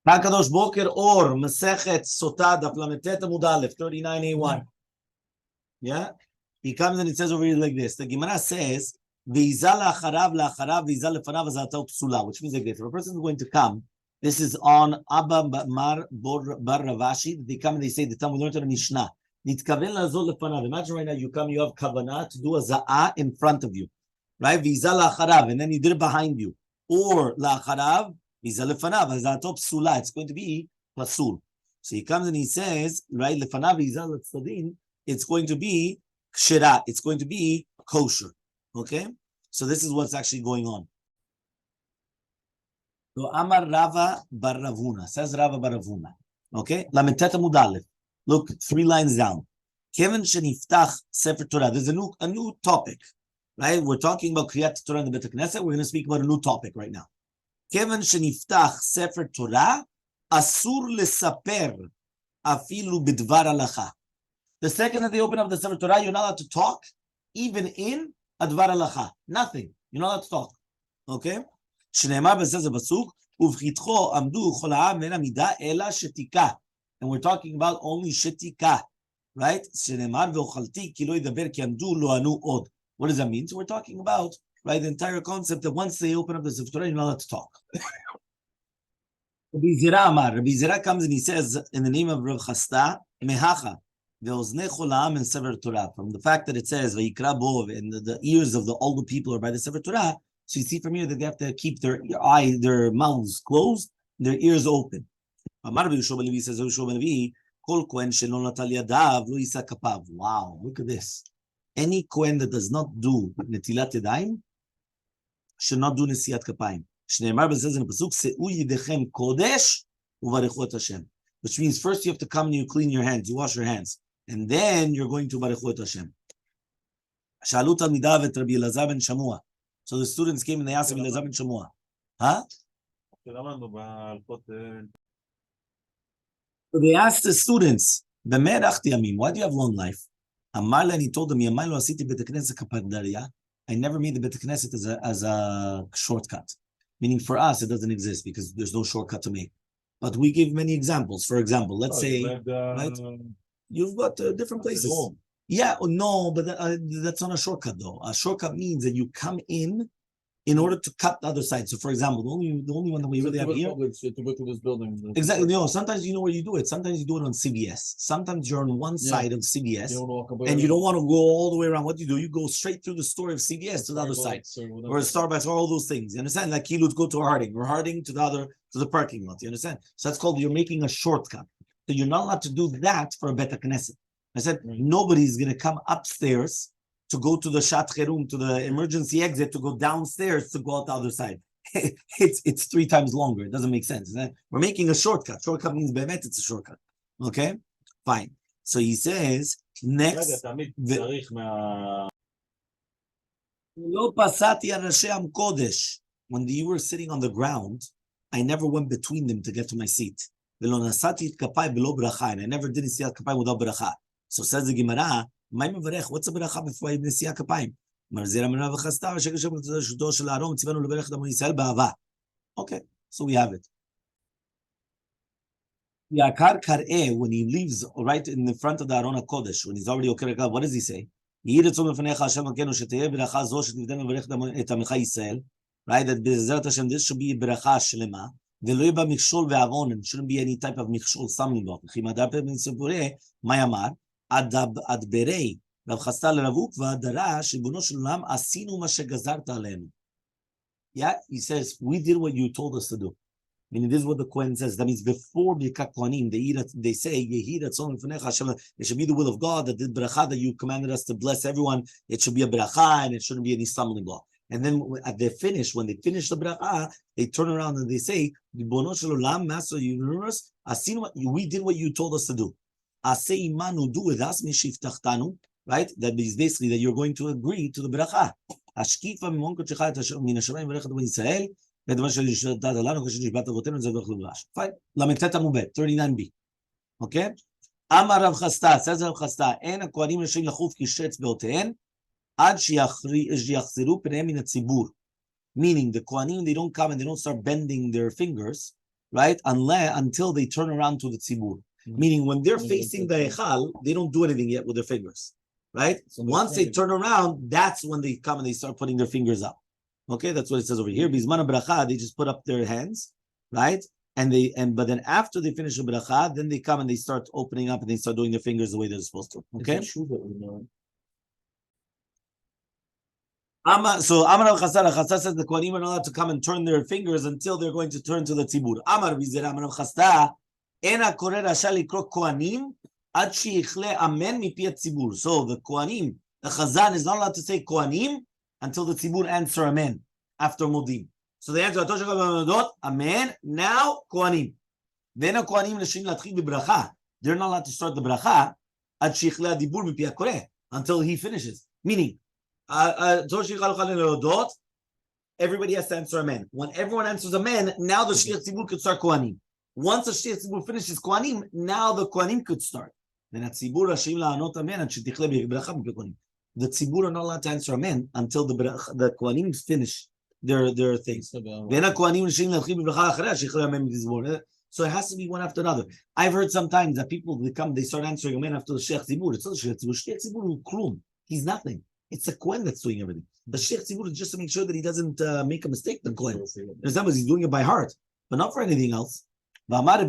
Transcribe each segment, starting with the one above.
Hakadosh Boker Or, Masechet Sotah Daf 39A1. Yeah? He comes and it says over here like this. The Gemara says, V'izah la'acharav v'izah lefanav azatah psula, which means like this. If a person is going to come, this is on Abba Mar Bar Ravashi. They come and they say, the time we learned on the Mishnah. Nitkaven la'azol lefanav. Imagine right now you come, you have kavanah to do a za'ah in front of you. Right? V'izah la'acharav, and then you did it behind you. Or la'acharav, v'izah lefanav azatah psula. It's going to be pasul. So he comes and he says, right, lefanav v'izah l'tzadin, it's going to be kshira, it's going to be kosher. Okay? So this is what's actually going on. So Amar Rava Bar Ravuna, says Rava Bar Ravuna. Okay? Lameteta Mudalef. Look, 3 lines down. Kevin Sheniftach Sefer Torah. There's a new topic. Right? We're talking about Kriyat Torah in the Bet Knesset. We're going to speak about a new topic right now. Kevin Sheniftach Sefer Torah, Asur Lesaper Afilu Bidvar Halacha. The second that they open up the Sefer Torah, you're not allowed to talk, even in Advar Halacha. Nothing. You're not allowed to talk. Okay? Shneimar b'says pasuk, uvchitcho amdu chol ha'am men amida ela shetika. And we're talking about only shetika. Right? Shneimar v'ochalti ki lo yidaber ki amdu lo anu od. What does that mean? So we're talking about, right, the entire concept that once they open up the Sefer Torah, you're not allowed to talk. Rabbi Zera comes and he says, in the name of Rav Chasta, mehacha. From the fact that it says Vayikra Bov and the ears of the older people are by the Sefer Torah, so you see from here that they have to keep their mouths closed, their ears open. Wow, look at this. Any Kohen that does not do Netilat Yadayim should not do Nesiat Kapayim. Shneimar says in the pasuk, Se'u yidechem kodesh uvarechot Hashem, which means first you have to come and you clean your hands, you wash your hands. And then you're going to Barechut Hashem. Shalu Talmidav et Rabbi Elazar ben Shamua. So the students came and they asked Rabbi Elazar ben Shamua. Huh? So they asked the students, why do you have long life? Elmaleh, and he told them, I never made the Bet Knesset as a shortcut. Meaning for us, it doesn't exist because there's no shortcut to make. But we give many examples. For example, let's say, right? You've got different places. Yeah, no, but that's not a shortcut though. A shortcut means that you come in order to cut the other side. So, for example, the only one that we really have here. To go to this building. Exactly. No, sometimes you know where you do it. Sometimes you do it on CBS. Sometimes you're on one side of CBS and you don't want to go all the way around. What do? You go straight through the story of CBS to the other side. Or Starbucks, or all those things. You understand? Like Kilut go to Harding, or Harding to the parking lot. You understand? So that's called, you're making a shortcut. So you're not allowed to do that for a Bet Knesset. I said, nobody's going to come upstairs to go to the Shat Cherum, to the emergency exit, to go downstairs to go out the other side. It's 3 times longer. It doesn't make sense. We're making a shortcut. Shortcut means bemet, it's a shortcut. Okay? Fine. So he says, next. When you were sitting on the ground, I never went between them to get to my seat. And I never did Nesiyat Kapayim without Beracha. So says the Gemara, what's a Beracha before Nesiyat Kapayim? Okay, so we have it. Yakar Kar'eh, when he leaves right in the front of the Aron HaKodesh, when he's already okay, what does he say? Right, that Be'ezrat Hashem, this should be Beracha Shlema. And shouldn't be any type of michshol stumbling block. Yeah, he says, we did what you told us to do. Meaning, this is what the Kohen says. That means before Birkat Kohanim, they say, it should be the will of God, that the bracha that you commanded us to bless everyone, it should be a bracha and it shouldn't be any stumbling block. And then when they finish the bracha, they turn around and they say, Master of the universe, we did what you told us to do. Do with us, right? That is basically that you're going to agree to the bracha. Fine. 39b. Okay? Amar Rav Chasta, says Rav Chasta, and Kohanim Rishayim lachuf kishetz beotein. Meaning the Kohanim, they don't come and they don't start bending their fingers right? Until they turn around to the tzibur. Meaning when they're facing the Hechal, they don't do anything yet with their fingers, right? So once they turn around, that's when they come and they start putting their fingers up. Okay, that's what it says over here. Bizman bracha, they just put up their hands, right? But then after they finish the bracha, then they come and they start opening up and they start doing their fingers the way they're supposed to. Okay. So Amar al-Chasar says the Kohanim are not allowed to come and turn their fingers until they're going to turn to the tzibur. Amar Bizera Amar al-Chasta ena koreh rasha likro Kohanim ad sheyichle amen mipi tzibur. So the Kohanim, the Chazan is not allowed to say Kohanim until the tzibur answer amen after modim. So they answer amen. Now Kohanim. Then a Kohanim nashim latchil b'bracha. They're not allowed to start the bracha ad sheyichle adibur mipi koreh until he finishes. Meaning. Everybody has to answer amen. When everyone answers amen, now the shliach tzibur could start kohanim. Once the shliach tzibur finishes kohanim, now the kohanim could start. Then the tzibur are not allowed to answer amen until the kohanim finish their things. So it has to be one after another. I've heard sometimes that people they start answering amen after the shliach tzibur. It's not the shliach tzibur. Shliach tzibur will klum. He's nothing. It's the Kohen that's doing everything. The Sheikh Tzibur is just to make sure that he doesn't make a mistake. The Kohen, he's doing it by heart, but not for anything else. They're not allowed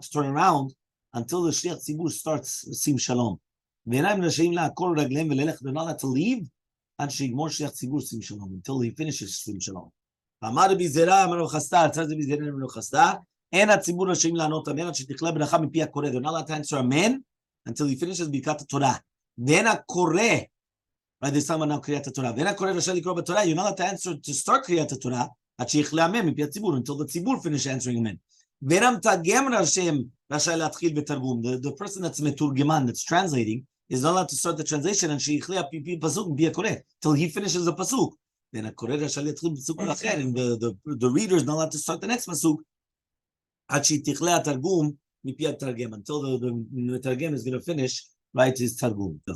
to turn around until the Sheikh Tzibur starts Sim Shalom. They're not allowed to leave until he finishes Sim Shalom. They're not allowed to answer amen until he finishes Birkat Torah. Then a koreh, right? There's someone now Kriyat Torah. Then a koreh rasha likro b'Torah. You're not allowed to answer to start Kriyat Torah until the tzibur finish answering amen. The person that's meturgeman, that's translating, is not allowed to start the translation and till he finishes the pasuk. Then a koreh rasha likro b'Torah, and the reader is not allowed to start the next pasuk. Until the Targum is going to finish, right, his Targum. He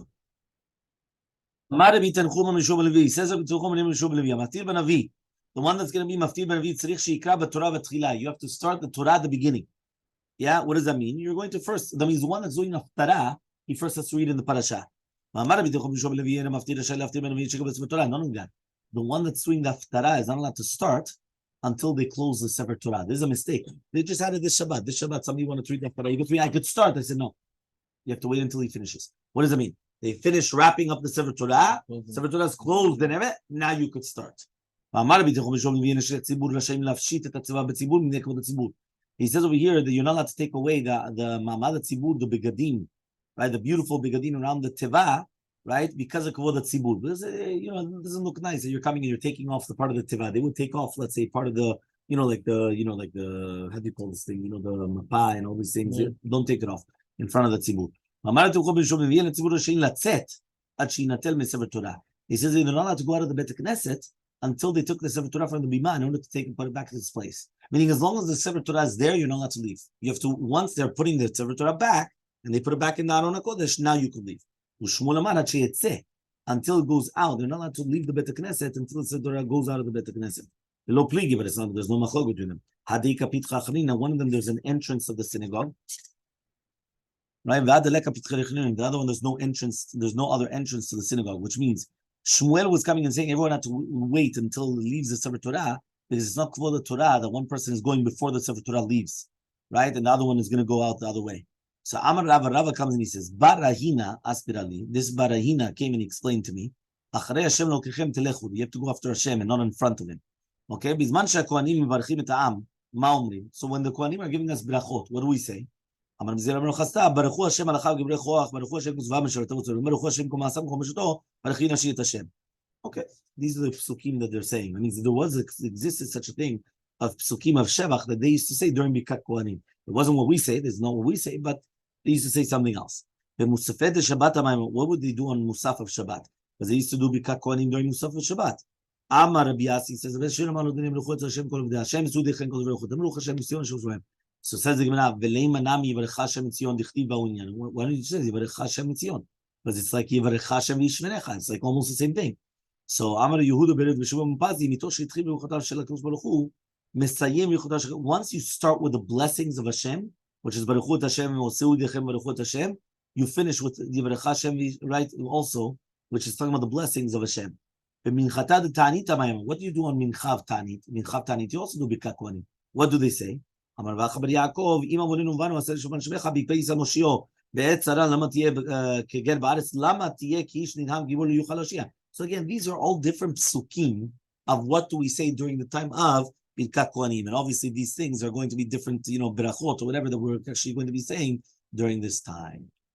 says, the one that's going to be Maftir ben Navi, you have to start the Torah at the beginning. Yeah, what does that mean? You're going to first, that means the one that's doing Haftarah, he first has to read in the parasha. Not only that, the one that's doing the Haftarah is not allowed to start until they close the Sefer Torah. This is a mistake. They just added this Shabbat. This Shabbat, somebody wanted to read that Torah. I could start. I said, no. You have to wait until he finishes. What does it mean? They finish wrapping up the Sefer Torah. Sefer Torah is closed and everything. Now you could start. He says over here that you're not allowed to take away the Ma'amad Tzibur, the Begadim, right? The beautiful Begadim around the Teva, right? Because of Kavod Tzibur. Because, it doesn't look nice that you're coming and you're taking off the part of the Teva. They would take off, let's say, part of the, like the, how do you call this thing? The Mapa and all these things. Yeah. Don't take it off in front of the Tzibur. He says they're not allowed to go out of the Bet Knesset until they took the Sefer Torah from the Bima in order to take and put it back in its place. Meaning, as long as the Sefer Torah is there, you're not allowed to leave. You have to, once they're putting the Sefer Torah back, and they put it back in the Aron HaKodesh, now you can leave. Until it goes out, they're not allowed to leave the Bet Knesset until the Sefer Torah goes out of the Bet Knesset. But it's not, there's no machlok between them. Now, one of them, there's an entrance of the synagogue. Right? The other one, there's no entrance, there's no other entrance to the synagogue, which means Shmuel was coming and saying everyone had to wait until he leaves the Sefer Torah, because it's not Kvod Torah that one person is going before the Sefer Torah leaves, right? And the other one is going to go out the other way. So Amar Rava comes and he says, Barahina aspirali. This Barahina came and explained to me, Acharei Hashem lokechem telechu. You have to go after Hashem and not in front of him. Okay? Bizman she'kohanim mivarchim et ha'am, ma omrim. So when the Kohanim are giving us brachot, what do we say? Amar Mizera ben Chasta, Baruchu Hashem alachav gibrei choach, Baruchu Hashem kusvav mesharatov tzor, Baruchu Hashem komasam komeshato, Barachina shiyet Hashem. Okay, these are the psukim that they're saying. I mean, there existed such a thing of psukim of Shevach that they used to say during Birkat Kohanim. It wasn't what we say, there's not what we say, but they used to say something else. The Musafet de Shabbat Amayim, what would they do on Musaf of Shabbat? Because they used to do Birkat Kohanim during Musaf of Shabbat. Amar Rabbi Yassi says, so says the Gemara, why don't you say Yivarech Hashem Mitzion? Because it's like Yivarech Hashem Yishmenecha. It's like almost the same thing. So Amar Yehuda Bered V'Shuvah Mupazi Mitosh Yitchil B'Ruchotav Shel HaKadosh Baruch Hu Mesayim Ruchotav Shel. Once you start with the blessings of Hashem, which is Baruch Hu Hashem Oseu Yidechem Baruch Hu Hashem, you finish with Yivarecha Hashem, right? Also, which is talking about the blessings of Hashem. What do you do on Minchav Tanit? Minchav Tanit, you also do Birkat Kohanim. What do they say? Amar V'Achaber Yaakov, Im Avonenu Vanu Asel Shovan Shemecha B'Pei Yisrael Moshio Be'et Tzara Lama Tiyeh Keger Ba'aretz Lama Tiyeh Ki'ish Ninham Gibor Yuchal Hoshia. So again, these are all different psukim of what do we say during the time of Birkat Kohanim. And obviously these things are going to be different, brachot or whatever that we're actually going to be saying during this time.